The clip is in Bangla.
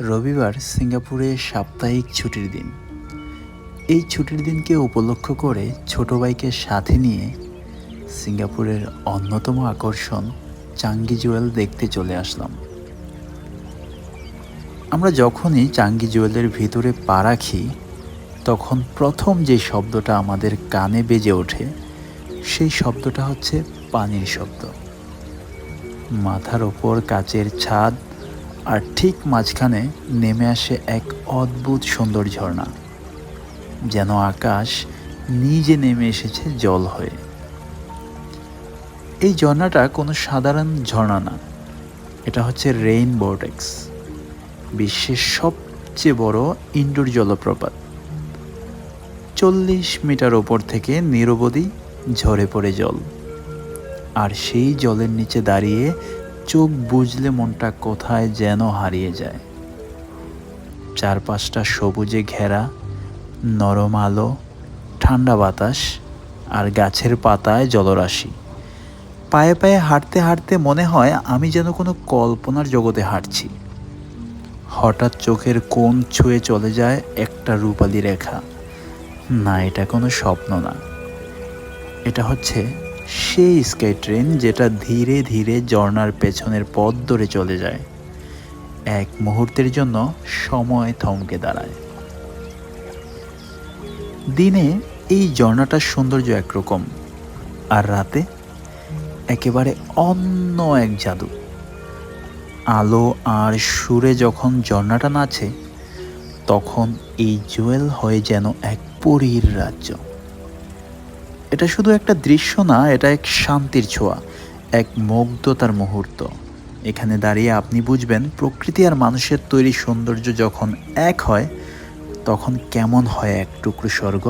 রবিবার সিঙ্গাপুরে সাপ্তাহিক ছুটির দিন। এই ছুটির দিনকে উপলক্ষ করে ছোট ভাইকে সাথে নিয়ে সিঙ্গাপুরের অন্যতম আকর্ষণ চাঙ্গি জুয়েল দেখতে চলে আসলাম। আমরা যখনই চাঙ্গি জুয়েলের ভিতরে পা রাখি, তখন প্রথম যে শব্দটা আমাদের কানে বেজে ওঠে, সেই শব্দটা হচ্ছে পানির শব্দ। মাথার ওপর কাচের ছাদ, আর ঠিক মাঝখানে নেমে আসে এক অদ্ভুত সুন্দর ঝর্ণা, যেন আকাশ নিজে নেমে এসেছে জল হয়ে। এই ঝর্ণাটা কোনো সাধারণ ঝর্ণা না, এটা হচ্ছে রেইন ভর্টেক্স, বিশ্বের সবচেয়ে বড় ইনডোর জলপ্রপাত। 40 মিটার ওপর থেকে নিরবধি ঝরে পড়ে জল, আর সেই জলের নিচে দাঁড়িয়ে চোখ বুজলে মনটা কোথায় যেন হারিয়ে যায়। চারপাশটা সবুজে ঘেরা, নরম আলো, ঠান্ডা বাতাস, আর গাছের পাতায় জলরাশি। পায়ে পায়ে হাঁটতে হাঁটতে মনে হয় আমি যেন কোনো কল্পনার জগতে হাঁটছি। হঠাৎ চোখের কোণ ছুঁয়ে চলে যায় একটা রূপালী রেখা। না, এটা কোনো স্বপ্ন না, এটা হচ্ছে সেই স্কাই ট্রেন যেটা ধীরে ধীরে ঝর্ণার পেছনের পথ ধরে চলে যায়। এক মুহূর্তের জন্য সময় থমকে দাঁড়ায়। দিনে এই ঝর্ণাটার সৌন্দর্য একরকম, আর রাতে একেবারে অন্য এক জাদু। আলো আর সুরে যখন ঝর্ণাটা নাচে, তখন এই জুয়েল হয় যেন এক পরীর রাজ্য। এটা শুধু একটা দৃশ্য না, এটা এক শান্তির ছোঁয়া, এক মুগ্ধতার মুহূর্ত। এখানে দাঁড়িয়ে আপনি বুঝবেন প্রকৃতি আর মানুষের তৈরি সৌন্দর্য যখন এক হয়, তখন কেমন হয় এক টুকরো স্বর্গ।